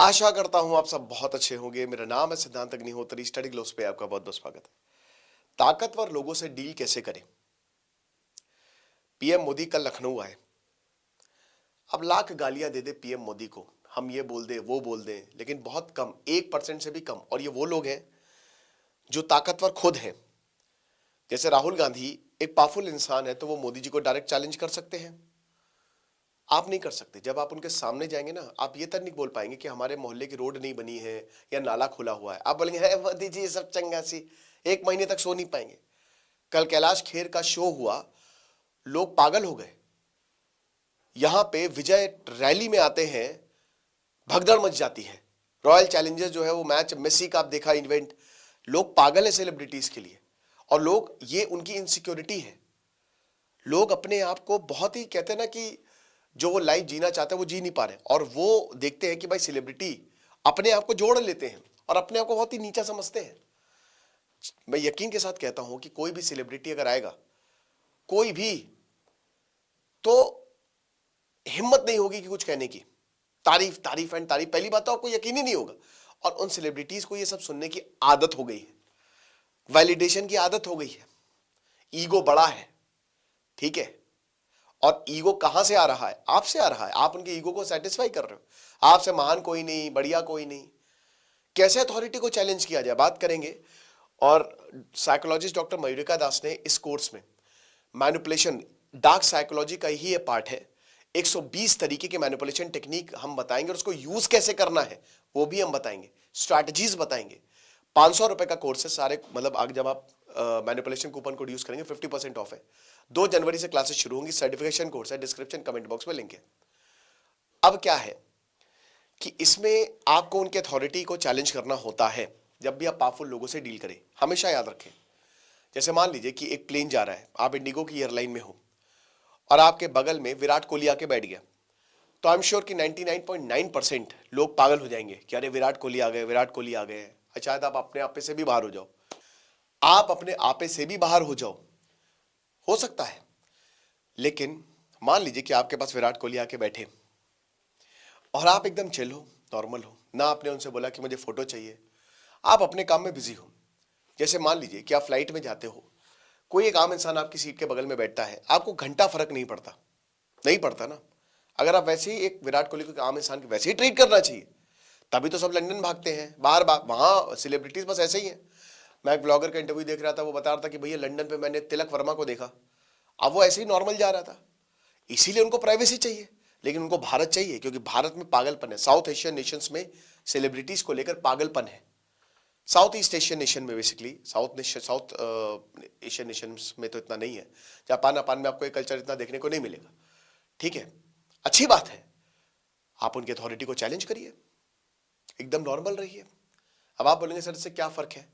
आशा करता हूं आप सब बहुत अच्छे होंगे। मेरा नाम है सिद्धांत अग्निहोत्री। स्टडी ग्लोस पे आपका बहुत बहुत स्वागत है। ताकतवर लोगों से डील कैसे करें। पीएम मोदी कल लखनऊ आए। अब लाख गालियां दे दे पीएम मोदी को, हम ये बोल दे वो बोल दे, लेकिन बहुत कम, 1% से भी कम, और ये वो लोग हैं जो ताकतवर खुद हैं। जैसे राहुल गांधी एक पावरफुल इंसान है तो वो मोदी जी को डायरेक्ट चैलेंज कर सकते हैं। आप नहीं कर सकते। जब आप उनके सामने जाएंगे ना, आप ये तक नहीं बोल पाएंगे कि हमारे मोहल्ले की रोड नहीं बनी है या नाला खुला हुआ है। आप बोलेंगे है मोदी जी सब चंगा सी, 1 महीने तक सो नहीं पाएंगे। कल कैलाश खेर का शो हुआ, लोग पागल हो गए। यहां पे विजय रैली में आते हैं, भगदड़ मच जाती है। रॉयल चैलेंजर्स जो है वो मैच, मेसी का आप देखा इवेंट, लोग पागल है सेलिब्रिटीज के लिए। और लोग, ये उनकी इनसिक्योरिटी है। लोग अपने आप को बहुत ही, कहते हैं ना कि जो वो लाइफ जीना चाहते हैं वो जी नहीं पा रहे, और वो देखते हैं कि भाई सेलिब्रिटी अपने आप को जोड़ लेते हैं और अपने आप को बहुत ही नीचा समझते हैं। मैं यकीन के साथ कहता हूं कि कोई भी सेलिब्रिटी अगर आएगा, कोई भी, तो हिम्मत नहीं होगी कि कुछ कहने की। तारीफ तारीफ एंड तारीफ। पहली बात तो आपको यकीन ही नहीं होगा। और उन सेलिब्रिटीज को ये सब सुनने की आदत हो गई है, वैलिडेशन की आदत हो गई है। ईगो बड़ा है, ठीक है। और ईगो कहां से आ रहा है? आपसे आ रहा है। आप उनके ईगो को सेटिस्फाई कर रहे हो। आपसे महान कोई नहीं, बढ़िया कोई नहीं। कैसे अथॉरिटी को चैलेंज किया जाए, बात करेंगे। और साइकोलॉजिस्ट डॉक्टर मयूरिका दास ने इस कोर्स में मैनिपुलेशन, डार्क साइकोलॉजी का ही ये पार्ट है, 120 तरीके के मैनिपुलेशन टेक्निक हम बताएंगे, और उसको यूज कैसे करना है वो भी हम बताएंगे, स्ट्रैटेजीज बताएंगे। 500 रुपए का कोर्स है सारे, मतलब आगे जब आप मैनिपुलेशन कूपन कोड यूज करेंगे 50% ऑफ है। 2 जनवरी से क्लासेस शुरू होंगी। सर्टिफिकेशन कोर्स है, डिस्क्रिप्शन कमेंट बॉक्स में लिंक है। अब क्या है कि इसमें आपको उनके अथॉरिटी को चैलेंज करना होता है। जब भी आप पावरफुल लोगों से डील करें, हमेशा याद रखें, जैसे मान लीजिए कि एक प्लेन जा रहा है, आप इंडिगो की एयरलाइन में हो और आपके बगल में विराट कोहली आके बैठ गया, तो आई एम श्योर कि 99.9% लोग पागल हो जाएंगे कि अरे विराट कोहली आ गए, विराट कोहली आ गए। शायद आप अपने आपे से भी बाहर हो जाओ, आप अपने आपे से भी बाहर हो जाओ, हो सकता है। लेकिन मान लीजिए कि आपके पास विराट कोहली आके बैठे और आप एकदम चिल हो, नॉर्मल हो, ना आपने उनसे बोला कि मुझे फोटो चाहिए, आप अपने काम में बिजी हो। जैसे मान लीजिए कि आप फ्लाइट में जाते हो, कोई एक आम इंसान आपकी सीट के बगल में बैठता है, आपको घंटा फर्क नहीं पड़ता, नहीं पड़ता ना। अगर आप वैसे ही एक विराट कोहली को आम इंसान के वैसे ही ट्रीट करना चाहिए, तभी तो सब लंदन भागते हैं बाहर। वहां सेलिब्रिटीज बस ऐसे ही हैं। मैं एक ब्लॉगर का इंटरव्यू देख रहा था, वो बता रहा था कि भैया लंदन पे मैंने तिलक वर्मा को देखा। अब वो ऐसे ही नॉर्मल जा रहा था, इसीलिए उनको प्राइवेसी चाहिए। लेकिन उनको भारत चाहिए, क्योंकि भारत में पागलपन है। साउथ एशियन नेशंस में सेलिब्रिटीज को लेकर पागलपन है। साउथ ईस्ट एशियन नेशन में, बेसिकली साउथ एशियन नेशन में तो इतना नहीं है। जापान अपान में आपको ये कल्चर इतना देखने को नहीं मिलेगा, ठीक है। अच्छी बात है, आप उनकी अथॉरिटी को चैलेंज करिए, एकदम नॉर्मल रहिए। अब आप बोलेंगे सर इससे क्या फर्क है,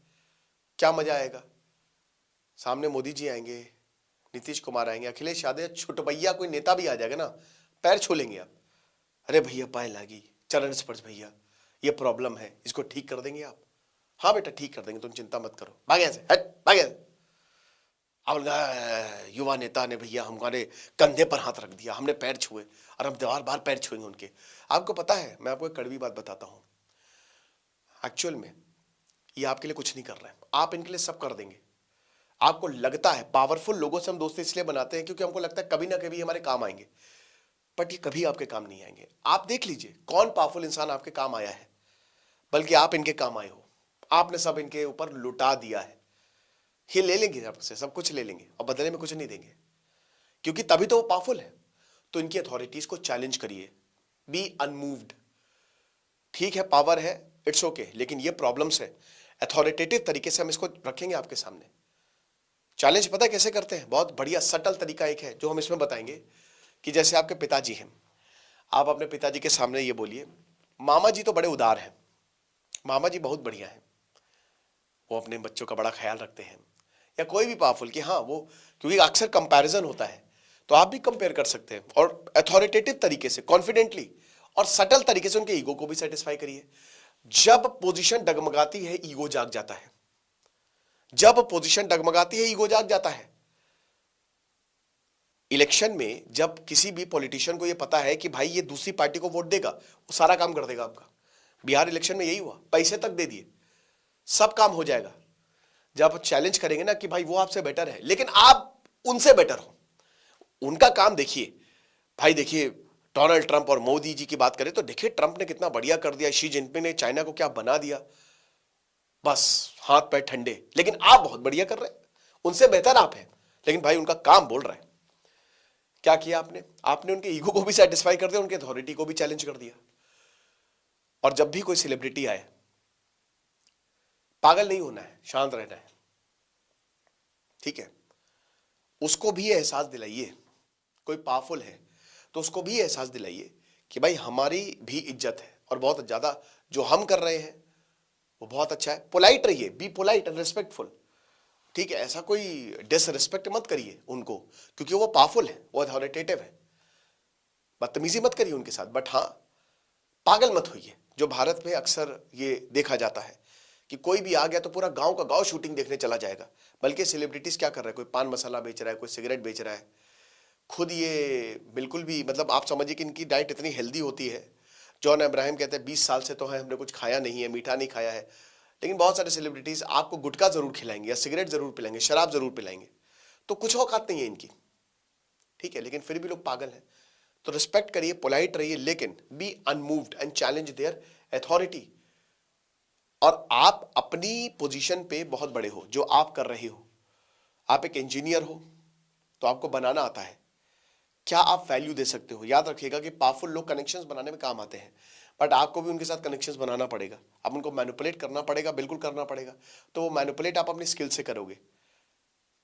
क्या मजा आएगा? सामने मोदी जी आएंगे, नीतीश कुमार आएंगे, अखिलेश यादव, छुटभैया कोई नेता भी आ जाएगा ना, पैर छू लेंगे आप। अरे भैया पाए लागी, चरण स्पर्श भैया, ये प्रॉब्लम है, इसको ठीक कर देंगे आप। हाँ बेटा ठीक कर देंगे, तुम चिंता मत करो, भागे से, हट भागे। अब युवा नेता ने भैया हमारे कंधे पर हाथ रख दिया, हमने पैर छुए, और हम बार बार पैर छुएंगे उनके। आपको पता है, मैं आपको एक कड़वी बात बताता हूं, एक्चुअल में ये आपके लिए कुछ नहीं कर रहे हैं, आप इनके लिए सब कर देंगे। आपको लगता है पावरफुल लोगों से हम दोस्ती इसलिए बनाते हैं क्योंकि हमको लगता है कभी ना कभी हमारे काम आएंगे, बट ये कभी आपके काम नहीं आएंगे। आप देख लीजिए कौन पावरफुल इंसान आपके काम आया है, बल्कि आप इनके काम आए हो। आपने सब इनके ऊपर लुटा दिया है। ये ले लेंगे आपसे, सब कुछ ले लेंगे और बदले में कुछ नहीं देंगे, क्योंकि तभी तो वो पावरफुल है। तो इनकी अथॉरिटीज को चैलेंज करिए, बी अनमूव्ड। ठीक है, पावर है, इट्स ओके, लेकिन ये प्रॉब्लम्स है। अथॉरिटेटिव तरीके से हम इसको रखेंगे आपके सामने। चैलेंज पता है कैसे करते हैं? बहुत बढ़िया सटल तरीका एक है जो हम इसमें बताएंगे, कि जैसे आपके पिताजी हैं, आप अपने पिताजी के सामने ये बोलिए, मामा जी तो बड़े उदार हैं, मामा जी बहुत बढ़िया हैं, वो अपने बच्चों का बड़ा ख्याल रखते हैं। या कोई भी पावरफुल, कि हाँ वो, क्योंकि अक्सर कंपैरिजन होता है, तो आप भी कंपेयर कर सकते हैं। और अथॉरिटेटिव तरीके से, कॉन्फिडेंटली और सटल तरीके से उनके ईगो को भी सेटिस्फाई करिए। जब पोजीशन डगमगाती है, ईगो जाग जाता है। जब पोजीशन डगमगाती है, ईगो जाग जाता है। इलेक्शन में जब किसी भी पॉलिटिशियन को यह पता है कि भाई ये दूसरी पार्टी को वोट देगा, वो सारा काम कर देगा आपका। बिहार इलेक्शन में यही हुआ, पैसे तक दे दिए, सब काम हो जाएगा। जब आप चैलेंज करेंगे ना कि भाई वो आपसे बेटर है लेकिन आप उनसे बेटर हो, उनका काम देखिए। भाई देखिए, डोनाल्ड ट्रंप और मोदी जी की बात करें तो देखिए ट्रंप ने कितना बढ़िया कर दिया, शी जिनपिंग ने चाइना को क्या बना दिया, बस हाथ पैर ठंडे। लेकिन आप बहुत बढ़िया कर रहे हैं, उनसे बेहतर आप हैं, लेकिन भाई उनका काम बोल रहा है। क्या किया आपने? आपने उनके ईगो को भी सेटिस्फाई कर दिया, उनके अथॉरिटी को भी चैलेंज कर दिया। और जब भी कोई सेलिब्रिटी आए, पागल नहीं होना है, शांत रहना है, ठीक है? उसको भी एहसास दिलाइए, कोई पावरफुल है तो उसको भी एहसास दिलाइए कि भाई हमारी भी इज्जत है और बहुत ज्यादा जो हम कर रहे हैं वो बहुत अच्छा है। पोलाइट रहिए, बी पोलाइट एंड रिस्पेक्टफुल, ठीक है? ऐसा कोई डिसरिस्पेक्ट मत करिए उनको, क्योंकि वो पावरफुल है, वो अथॉरिटेटिव है, बदतमीजी मत करिए उनके साथ। बट हाँ, पागल मत होइए, जो भारत में अक्सर ये देखा जाता है कि कोई भी आ गया तो पूरा गांव का गांव शूटिंग देखने चला जाएगा। बल्कि सेलिब्रिटीज क्या कर रहा है, कोई पान मसाला बेच रहा है, कोई सिगरेट बेच रहा है, खुद ये बिल्कुल भी, मतलब आप समझिए कि इनकी डाइट इतनी हेल्दी होती है। जॉन अब्राहम कहते हैं 20 साल से तो है हमने कुछ खाया नहीं है, मीठा नहीं खाया है। लेकिन बहुत सारे सेलिब्रिटीज आपको गुटखा जरूर खिलाएंगे या सिगरेट जरूर पिलाएंगे, शराब जरूर पिलाएंगे, तो कुछ औकात नहीं है इनकी, ठीक है? लेकिन फिर भी लोग पागल हैं। तो रिस्पेक्ट करिए, पोलाइट रहिए, लेकिन be unmoved and challenge their authority. और आप अपनी पोजीशन पे बहुत बड़े हो, जो आप कर रहे हो। आप एक इंजीनियर हो तो आपको बनाना आता है, क्या आप वैल्यू दे सकते हो? याद रखिएगा कि पावरफुल लोग कनेक्शंस बनाने में काम आते हैं, बट आपको भी उनके साथ कनेक्शंस बनाना पड़ेगा, आप उनको मैनिपुलेट करना पड़ेगा, बिल्कुल करना पड़ेगा। तो वो मैनिपुलेट आप अपनी स्किल से करोगे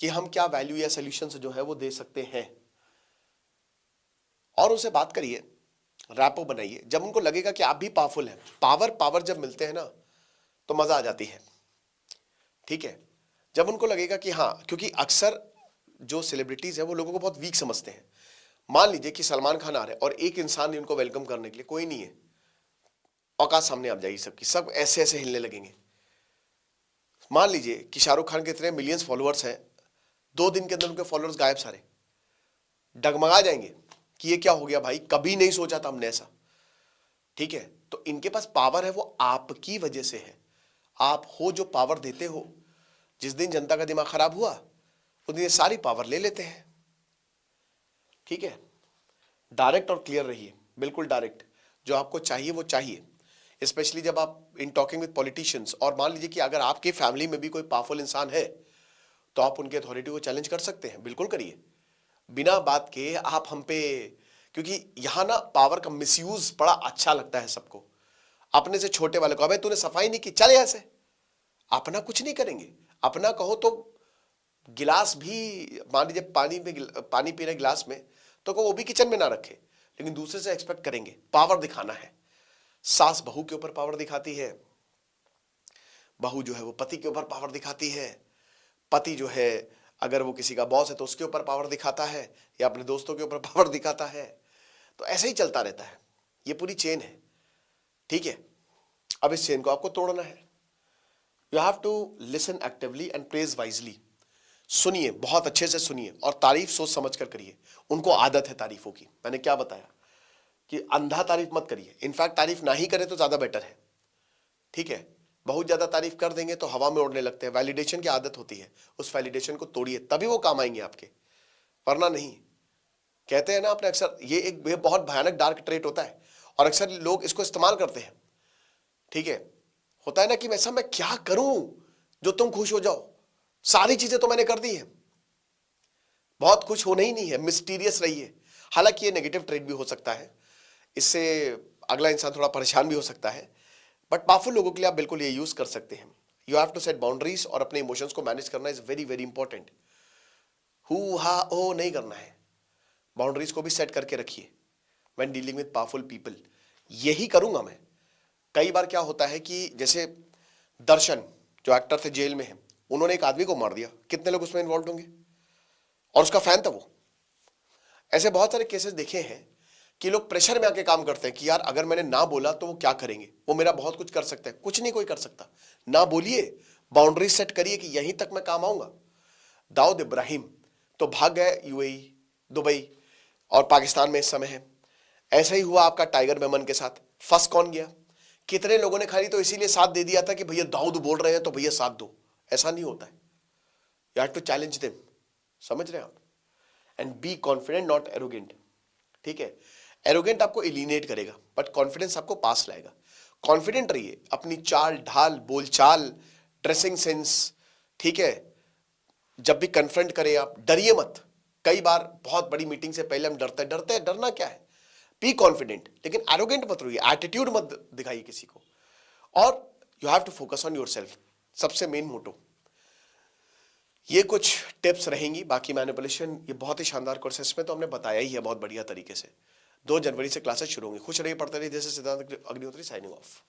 कि हम क्या वैल्यू या सोल्यूशन जो है वो दे सकते हैं। और उनसे बात करिए, रैपो बनाइए। जब उनको लगेगा कि आप भी पावरफुल हैं, पावर जब मिलते हैं ना तो मजा आ जाती है, ठीक है? जब उनको लगेगा कि हाँ, क्योंकि अक्सर जो सेलिब्रिटीज है वो लोगों को बहुत वीक समझते हैं। मान लीजिए कि सलमान खान आ रहे हैं और एक इंसान ने उनको वेलकम करने के लिए कोई नहीं है, औकात सामने आ जाएगी सबकी, सब ऐसे ऐसे हिलने लगेंगे। मान लीजिए कि शाहरुख खान के इतने मिलियंस फॉलोअर्स हैं, 2 दिन के अंदर उनके फॉलोअर्स गायब सारे, डगमगा जाएंगे कि ये क्या हो गया भाई, कभी नहीं सोचा था हमने ऐसा, ठीक है? तो इनके पास पावर है, वो आपकी वजह से है। आप हो जो पावर देते हो। जिस दिन जनता का दिमाग खराब हुआ उस दिन ये सारी पावर ले लेते हैं, ठीक है? डायरेक्ट और क्लियर रहिए, बिल्कुल डायरेक्ट। जो आपको चाहिए वो चाहिए, स्पेशली जब आप इन टॉकिंग विद पॉलिटिशियंस। और मान लीजिए कि अगर आपके फैमिली में भी कोई पावरफुल इंसान है तो आप उनके अथॉरिटी को चैलेंज कर सकते हैं, बिल्कुल करिए, बिना बात के आप हम पे। क्योंकि यहां ना पावर का मिसयूज बड़ा अच्छा लगता है सबको। अपने से छोटे वाले को, अबे तूने सफाई नहीं की, चल यहां से। अपना कुछ नहीं करेंगे, अपना कहो तो गिलास भी, मान लीजिए पानी पी रहे गिलास में, तो वो भी किचन में ना रखे, लेकिन दूसरे से एक्सपेक्ट करेंगे, पावर दिखाना है। सास बहू के ऊपर पावर दिखाती है, बहू जो है वो पति के ऊपर पावर दिखाती है, पति जो है अगर वो किसी का बॉस है तो उसके ऊपर पावर दिखाता है, या अपने दोस्तों के ऊपर पावर दिखाता है। तो ऐसे ही चलता रहता है, ये पूरी चेन है, ठीक है? अब इस चेन को आपको तोड़ना है। You have to listen actively and praise wisely. सुनिए, बहुत अच्छे से सुनिए, और तारीफ सोच समझ कर करिए। उनको आदत है तारीफों की, मैंने क्या बताया कि अंधा तारीफ मत करिए। इनफैक्ट तारीफ ना ही करें तो ज्यादा बेटर है, ठीक है? बहुत ज्यादा तारीफ कर देंगे तो हवा में उड़ने लगते हैं। वैलिडेशन की आदत होती है, उस वैलिडेशन को तोड़िए, तभी वो काम आएंगे आपके, वरना नहीं। कहते हैं ना आपने अक्सर, ये बहुत भयानक डार्क ट्रेट होता है और अक्सर लोग इसको इस्तेमाल करते हैं, ठीक है? होता है ना कि ऐसा मैं क्या करूं जो तुम खुश हो जाओ, सारी चीजें तो मैंने कर दी है। बहुत खुश होना ही नहीं है, मिस्टीरियस रहिए। हालांकि ये नेगेटिव ट्रेड भी हो सकता है, इससे अगला इंसान थोड़ा परेशान भी हो सकता है, बट पावरफुल लोगों के लिए आप बिल्कुल ये यूज कर सकते हैं। You have to set boundaries, और अपने इमोशंस को मैनेज करना इज वेरी वेरी इंपॉर्टेंट। हु हा ओ नहीं करना है, बाउंड्रीज को भी सेट करके रखिए when dealing with powerful people. यही करूंगा मैं। कई बार क्या होता है कि जैसे दर्शन जो एक्टर थे जेल में है, उन्होंने एक आदमी को मार दिया, कितने लोग उसमें इन्वॉल्व होंगे, और उसका फैन था वो। ऐसे बहुत सारे केसेस देखे हैं कि लोग प्रेशर में आके काम करते हैं कि यार अगर मैंने ना बोला तो वो क्या करेंगे, वो मेरा बहुत कुछ कर सकते हैं। कुछ नहीं कोई कर सकता, ना बोलिए, बाउंड्री सेट करिए कि यहीं तक मैं काम आऊंगा। दाऊद इब्राहिम तो भाग गए यूएई, दुबई और पाकिस्तान में इस समय है। ऐसा ही हुआ आपका टाइगर मेमन के साथ। फंस कौन गया कितने लोगों ने खाली तो इसीलिए साथ दे दिया था कि भैया दाऊद बोल रहे हैं तो भैया साथ दो। ऐसा नहीं होता है, you have to challenge them. समझ रहे हैं आप? And be confident not arrogant. ठीक है, एरोगेंट आपको एलिनेट करेगा बट कॉन्फिडेंस आपको पास लाएगा। कॉन्फिडेंट रहिए, अपनी चाल ढाल, बोलचाल, ड्रेसिंग सेंस, ठीक है, जब भी कन्फ्रंट करें आप डरिए मत। कई बार बहुत बड़ी मीटिंग से पहले हम डरते हैं, डरना क्या है? बी कॉन्फिडेंट, लेकिन एरोगेंट मत रहिए, एटीट्यूड मत दिखाइए किसी को। और you have to focus on yourself, सबसे मेन मोटो। ये कुछ टिप्स रहेंगी। बाकी मैनिपुलेशन ये बहुत ही शानदार कोर्स है, इसमें तो हमने बताया ही है बहुत बढ़िया तरीके से। 2 जनवरी से क्लासेस शुरू होंगी। खुश रहिए, पढ़ते रहिए। दिस इज सिद्धांत अग्निहोत्री साइनिंग ऑफ।